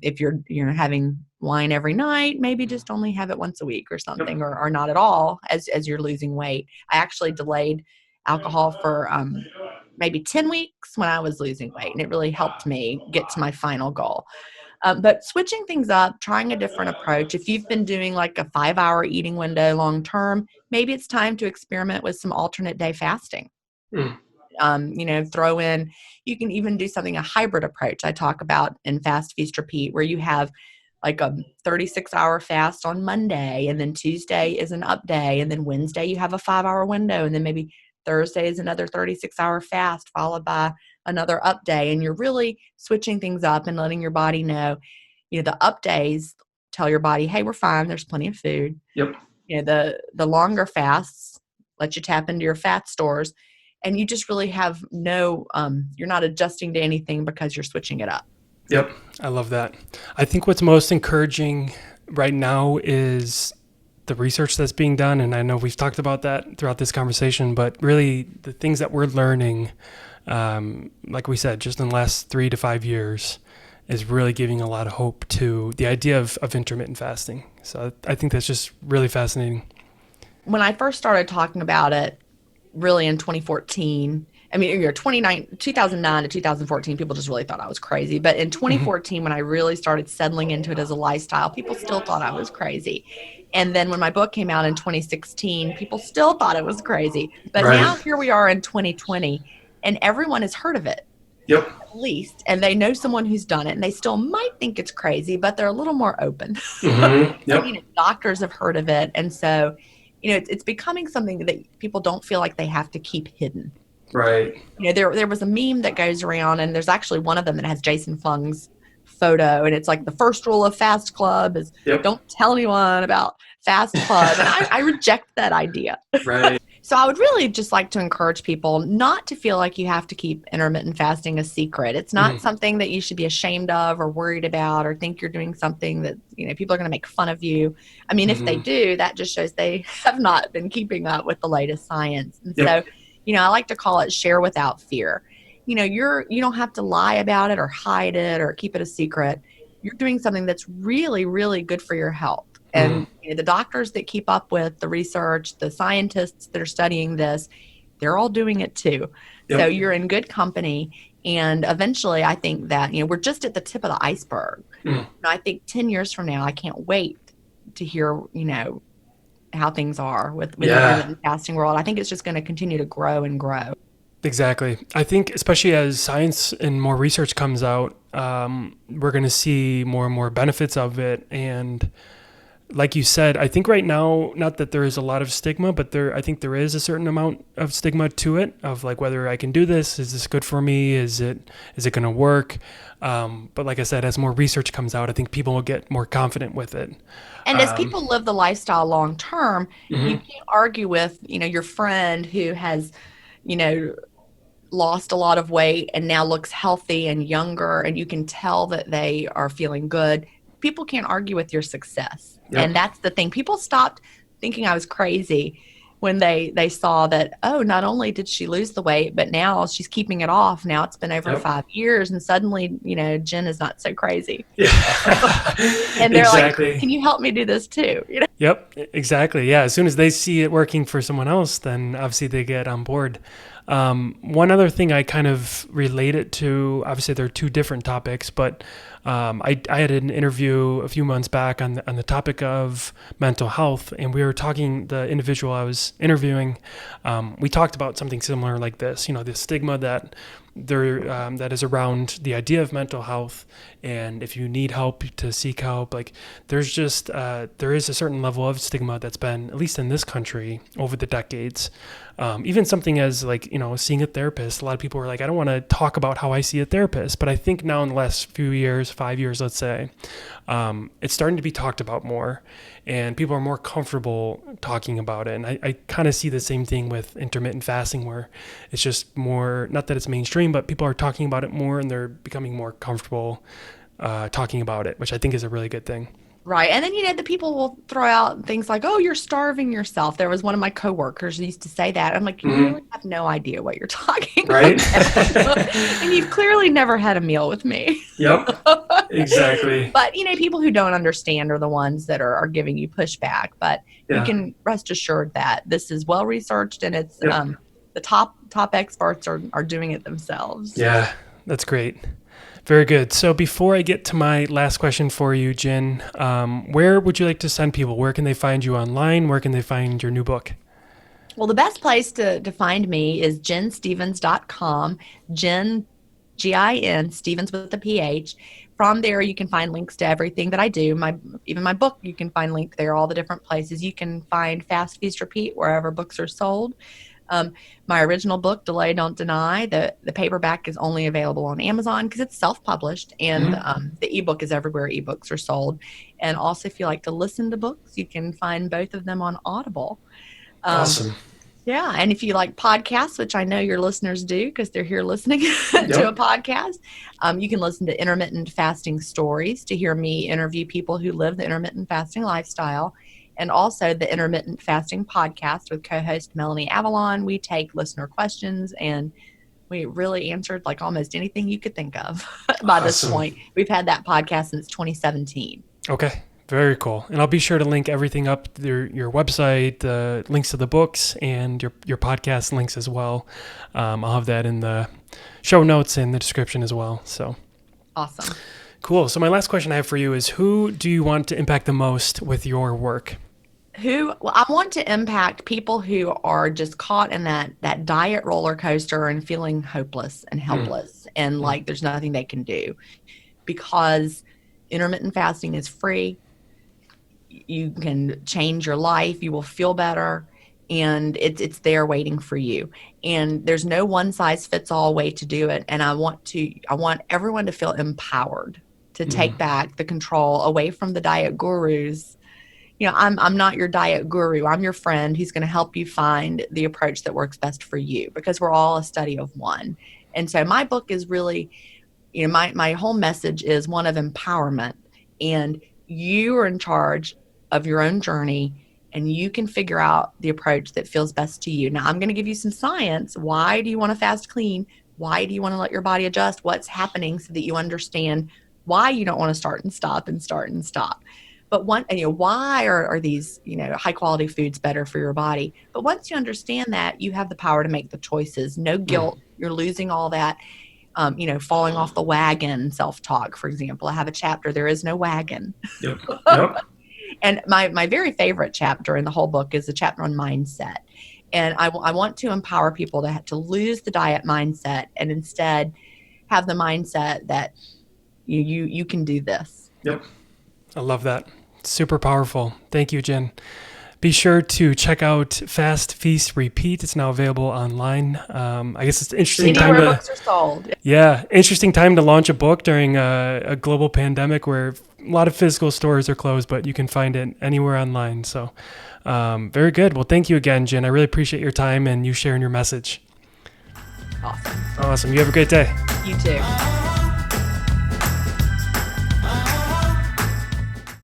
If you're having wine every night, maybe just only have it once a week or something, or not at all as you're losing weight. I actually delayed alcohol for maybe 10 weeks when I was losing weight, and it really helped me get to my final goal. But switching things up, trying a different approach. If you've been doing like a 5-hour eating window long term, maybe it's time to experiment with some alternate day fasting. Throw in, you can even do a hybrid approach I talk about in Fast, Feast, Repeat, where you have like a 36-hour fast on Monday, and then Tuesday is an up day, and then Wednesday you have a 5-hour window, and then maybe Thursday is another 36-hour fast followed by another up day. And you're really switching things up and letting your body know, the up days tell your body, hey, we're fine. There's plenty of food. Yep. The longer fasts let you tap into your fat stores, and you just really have you're not adjusting to anything because you're switching it up. Yep. I love that. I think what's most encouraging right now is the research that's being done. And I know we've talked about that throughout this conversation, but really the things that we're learning, like we said, just in the last 3 to 5 years is really giving a lot of hope to the idea of intermittent fasting. So I think that's just really fascinating. When I first started talking about it, really in 2014, 2009 to 2014, people just really thought I was crazy. But in 2014, when I really started settling into it as a lifestyle, people still thought I was crazy. And then when my book came out in 2016, people still thought it was crazy. But now here we are in 2020, and everyone has heard of it. Yep. At least. And they know someone who's done it, and they still might think it's crazy, but they're a little more open. Yep. Doctors have heard of it. And so, it's becoming something that people don't feel like they have to keep hidden. Right. There was a meme that goes around, and there's actually one of them that has Jason Fung's photo, and it's like the first rule of Fast Club is don't tell anyone about fast club. And I reject that idea. Right. So I would really just like to encourage people not to feel like you have to keep intermittent fasting a secret. It's not something that you should be ashamed of or worried about or think you're doing something that, people are going to make fun of you. I mean, if they do, that just shows they have not been keeping up with the latest science. And so, I like to call it share without fear. You don't have to lie about it or hide it or keep it a secret. You're doing something that's really, really good for your health. And the doctors that keep up with the research, the scientists that are studying this, they're all doing it too. Yep. So you're in good company. And eventually, I think that, we're just at the tip of the iceberg. I think 10 years from now, I can't wait to hear, how things are with the intermittent fasting world. I think it's just going to continue to grow and grow. Exactly. I think especially as science and more research comes out, we're going to see more and more benefits of it. And like you said, I think right now, not that there is a lot of stigma, but I think there is a certain amount of stigma to it, of like whether I can do this, is this good for me, is it going to work? But like I said, as more research comes out, I think people will get more confident with it. And as people live the lifestyle long term, you can't argue with, your friend who has, lost a lot of weight and now looks healthy and younger, and you can tell that they are feeling good. People can't argue with your success. Yep. And that's the thing. People stopped thinking I was crazy when they saw that, not only did she lose the weight, but now she's keeping it off. Now it's been over 5 years, and suddenly, Jen is not so crazy. Yeah. And they're like, can you help me do this too? Yep, exactly. Yeah. As soon as they see it working for someone else, then obviously they get on board. One other thing I kind of relate it to, obviously they're two different topics, but I had an interview a few months back on the topic of mental health, and we were talking, the individual I was interviewing, we talked about something similar like this, the stigma that that is around the idea of mental health, and if you need help, to seek help. Like there's just there is a certain level of stigma that's been, at least in this country, over the decades. Even something as like, seeing a therapist. A lot of people are like, I don't want to talk about how I see a therapist, but I think now in the last few years, 5 years, let's say, it's starting to be talked about more, and people are more comfortable talking about it. And I kind of see the same thing with intermittent fasting, where it's just more, not that it's mainstream, but people are talking about it more, and they're becoming more comfortable talking about it, which I think is a really good thing. Right. And then, the people will throw out things like, oh, you're starving yourself. There was one of my coworkers who used to say that. I'm like, you really have no idea what you're talking about. And you've clearly never had a meal with me. Yep, exactly. But, people who don't understand are the ones that are giving you pushback. But you can rest assured that this is well-researched, and it's the top experts are doing it themselves. Yeah, that's great. Very good. So before I get to my last question for you, Jen, where would you like to send people? Where can they find you online? Where can they find your new book? Well, the best place to find me is jenstevens.com, Jen, Gin, Stevens with a PH. From there, you can find links to everything that I do. Even my book, you can find links there, all the different places. You can find Fast, Feast, Repeat wherever books are sold. My original book, Delay, Don't Deny, the paperback is only available on Amazon because it's self-published, and the ebook is everywhere ebooks are sold. And also, if you like to listen to books, you can find both of them on Audible. Awesome. Yeah, and if you like podcasts, which I know your listeners do because they're here listening to a podcast, you can listen to Intermittent Fasting Stories to hear me interview people who live the intermittent fasting lifestyle. And also the Intermittent Fasting Podcast with co-host Melanie Avalon. We take listener questions, and we really answered like almost anything you could think of by this point. We've had that podcast since 2017. Okay, very cool. And I'll be sure to link everything up, your website, the links to the books, and your podcast links as well. I'll have that in the show notes and the description as well. So awesome. Cool. So my last question I have for you is, who do you want to impact the most with your work? Well, I want to impact people who are just caught in that diet roller coaster and feeling hopeless and helpless and like there's nothing they can do, because intermittent fasting is free. You can change your life. You will feel better, and it's there waiting for you. And there's no one size fits all way to do it. And I want everyone to feel empowered to take back the control away from the diet gurus. I'm not your diet guru. I'm your friend who's going to help you find the approach that works best for you, because we're all a study of one. And so my book is really, my whole message is one of empowerment, and you are in charge of your own journey, and you can figure out the approach that feels best to you. Now, I'm going to give you some science. Why do you want to fast clean? Why do you want to let your body adjust? What's happening, so that you understand why you don't want to start and stop and start and stop. But why are these, high quality foods better for your body? But once you understand that, you have the power to make the choices. No guilt. You're losing all that, falling off the wagon self-talk, for example. I have a chapter, There Is No Wagon. Yep. Yep. And my very favorite chapter in the whole book is the chapter on mindset. And I want to empower people to lose the diet mindset and instead have the mindset that you can do this. Yep. I love that. Super powerful. Thank you, Jen. Be sure to check out Fast, Feast, Repeat. It's now available online. I guess it's an interesting time Anywhere books are sold. Yeah, interesting time to launch a book during a global pandemic where a lot of physical stores are closed, but you can find it anywhere online. So very good. Well, thank you again, Jen. I really appreciate your time and you sharing your message. Awesome. Awesome. You have a great day. You too.